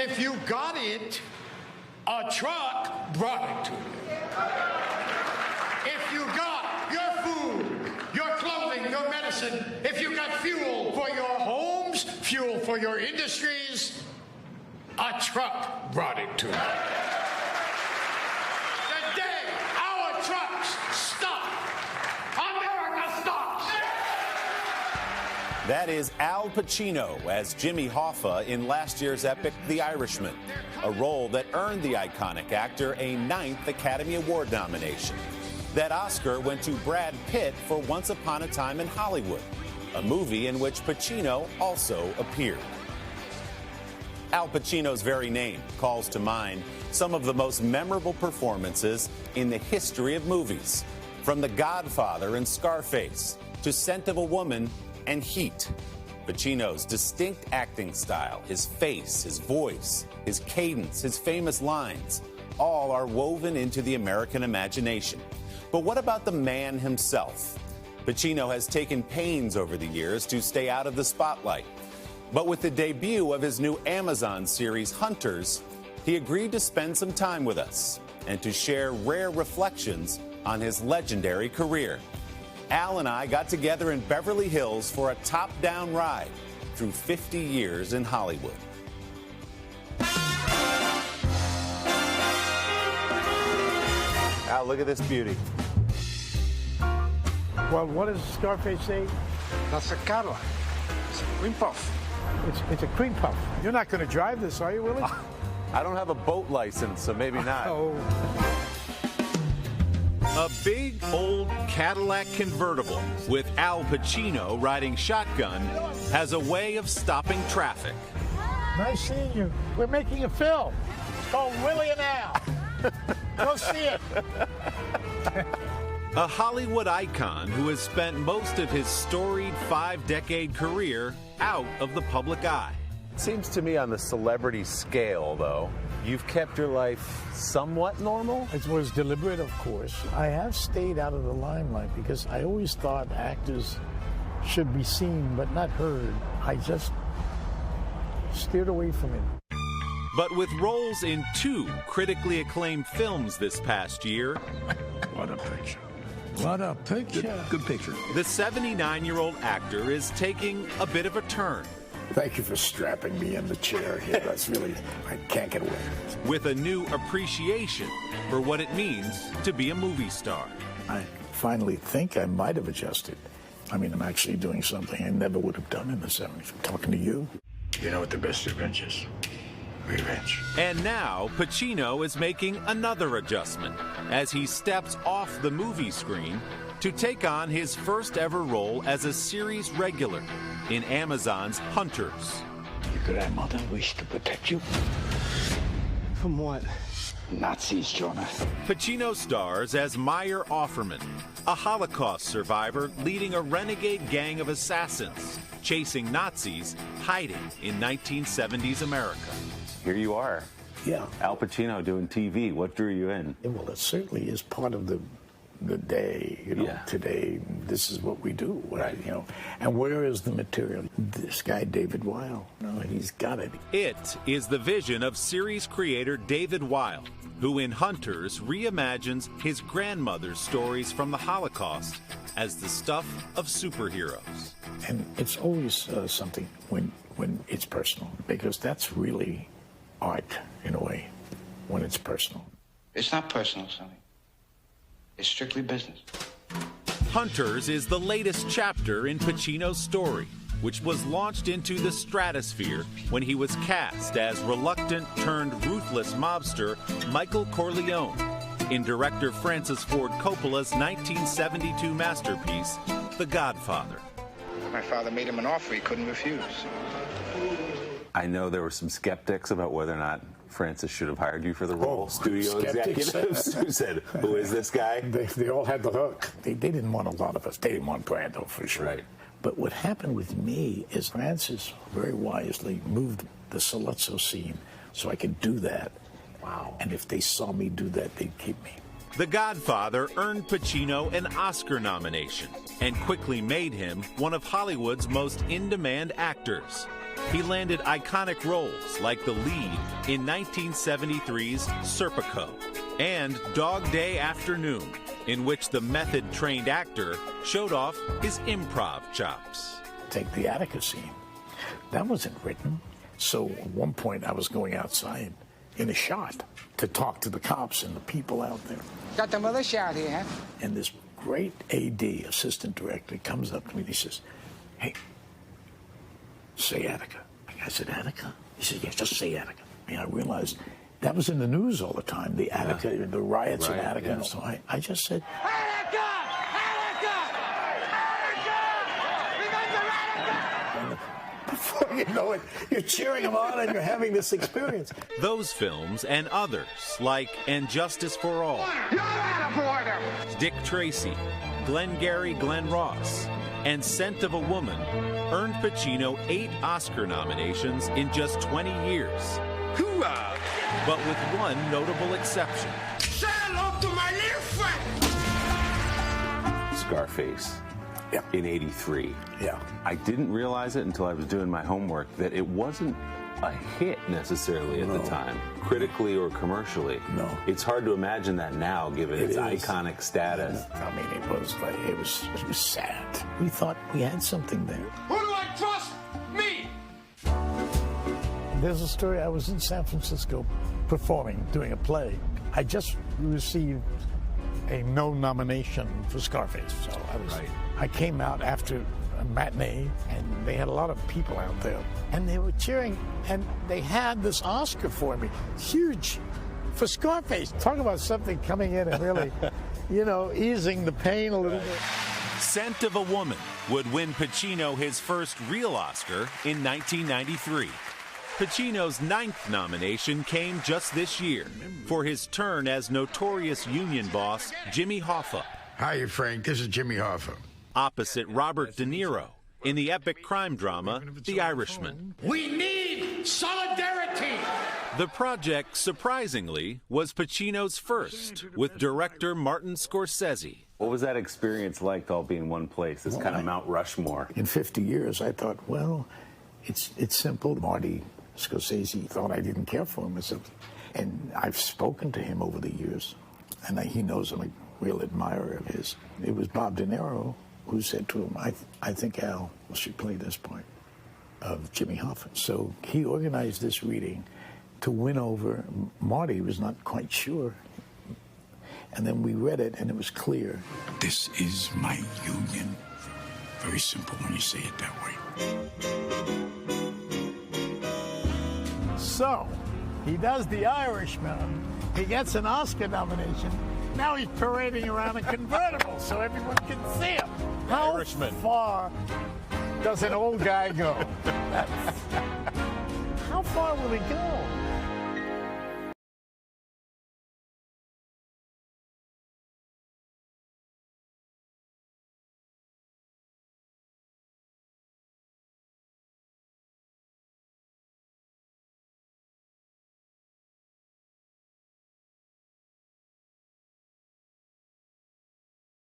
if you got it, a truck brought it to you. If you got your food, your clothing, your medicine, if you got fuel for your homes, fuel for your industries, a truck brought it to you. The day our trucks stop, America stops. That is Al Pacino as Jimmy Hoffa in last year's epic The Irishman, a role that earned the iconic actor a 9th Academy Award nomination. That Oscar went to Brad Pitt for Once Upon a Time in Hollywood, a movie in which Pacino also appeared. Al Pacino's very name calls to mind some of the most memorable performances in the history of movies, from The Godfather and Scarface to Scent of a Woman and Heat. Pacino's distinct acting style, his face, his voice, his cadence, his famous lines, all are woven into the American imagination. But what about the man himself? Pacino has taken pains over the years to stay out of the spotlight. But with the debut of his new Amazon series, Hunters, he agreed to spend some time with us and to share rare reflections on his legendary career. Al and I got together in Beverly Hills for a top-down ride through 50 years in Hollywood. Al, look at this beauty. Well, what does Scarface say? That's a Cadillac. It's a cream puff. It's a cream puff. You're not going to drive this, are you, Willie? I don't have a boat license, so maybe not. Oh. A big, old Cadillac convertible with Al Pacino riding shotgun has a way of stopping traffic. Nice seeing you. We're making a film. It's called Willie and Al. Go see it. A Hollywood icon who has spent most of his storied 5-decade career out of the public eye. Seems to me on the celebrity scale, though, you've kept your life somewhat normal? It was deliberate, of course. I have stayed out of the limelight because I always thought actors should be seen but not heard. I just steered away from it. But with roles in 2 critically acclaimed films this past year, What a picture. What a picture. Good picture. the 79-year-old actor is taking a bit of a turn. Thank you for strapping me in the chair here. That's really, I can't get away. With a new appreciation for what it means to be a movie star. I finally think I might have adjusted. I mean, I'm actually doing something I never would have done in the 70s. I'm talking to you. You know what the best revenge is? Revenge. And now Pacino is making another adjustment as he steps off the movie screen to take on his first ever role as a series regular in Amazon's Hunters. Your grandmother wished to protect you. From what? Nazis, Jonah. Pacino stars as Meyer Offerman, a Holocaust survivor leading a renegade gang of assassins chasing Nazis hiding in 1970s America. Here you are, Yeah. Al Pacino doing TV. What drew you in? Well, it certainly is part of the day, you know. Yeah. Today, this is what we do, Right. you know. And where is the material? This guy, David Weil, no, he's got it. It is the vision of series creator David Weil, who in Hunters reimagines his grandmother's stories from the Holocaust as the stuff of superheroes. And it's always something when it's personal, because that's really art, in a way, when it's personal. It's not personal, Sonny. It's strictly business. Hunters is the latest chapter in Pacino's story, which was launched into the stratosphere when he was cast as reluctant turned ruthless mobster Michael Corleone in director Francis Ford Coppola's 1972 masterpiece, The Godfather. My father made him an offer he couldn't refuse. I know there were some skeptics about whether or not Francis should have hired you for the role. Oh, Studio skeptics. executives who said, who is this guy? They all had the hook. They didn't want a lot of us. They didn't want Brando, for sure. Right. But what happened with me is Francis very wisely moved the Saluzzo scene so I could do that. Wow. And if they saw me do that, they'd keep me. The Godfather earned Pacino an Oscar nomination and quickly made him one of Hollywood's most in-demand actors. He landed iconic roles like the lead in 1973's Serpico and Dog Day Afternoon, in which the method-trained actor showed off his improv chops. Take the Attica scene. That wasn't written. So at one point I was going outside in a shot to talk to the cops and the people out there. Got the militia out here, huh? And this great AD, assistant director, comes up to me and he says, "Hey, say Attica." I said, "Attica?" He said, "Yeah, just say Attica." And I realized that was in the news all the time, the Attica, the riots in Attica. Yeah. So I just said, "Attica! Attica! Attica! Remember Attica!" And before you know it, you're cheering them on and you're having this experience. Those films and others like And Justice for All, You're out of order! Dick Tracy, Glengarry Glen Ross, and Scent of a Woman earned Pacino 8 Oscar nominations in just 20 years. Hoorah! But with one notable exception. Say hello to my little friend! Scarface. Yeah. In '83. Yeah. I didn't realize it until I was doing my homework that it wasn't a hit necessarily at the time, critically or commercially. No. It's hard to imagine that now, given its iconic status. I mean, it was sad. We thought we had something there. Who do I trust? Me! There's a story. I was in San Francisco performing, doing a play. I just received a no nomination for Scarface. So I came out after a matinee, and they had a lot of people out there, and they were cheering, and they had this Oscar for me, huge, for Scarface. Talk about something coming in and really, easing the pain a little bit. Scent of a Woman would win Pacino his first real Oscar in 1993. Pacino's 9th nomination came just this year for his turn as notorious union boss Jimmy Hoffa. Hi, Frank. This is Jimmy Hoffa. Opposite Robert De Niro in the epic crime drama The Irishman. We need solidarity. The project, surprisingly, was Pacino's first with director Martin Scorsese. What was that experience like to all be in one place, this kind of Mount Rushmore? In 50 years, I thought, well, it's simple. Marty Scorsese thought I didn't care for him or something. And I've spoken to him over the years, and he knows I'm a real admirer of his. It was Bob De Niro who said to him, I think Al should play this part of Jimmy Hoffa. So he organized this reading to win over. Marty was not quite sure. And then we read it, and it was clear. This is my union. Very simple when you say it that way. So, he does The Irishman. He gets an Oscar nomination. Now he's parading around a convertible so everyone can see him. How far does an old guy go? How far will he go?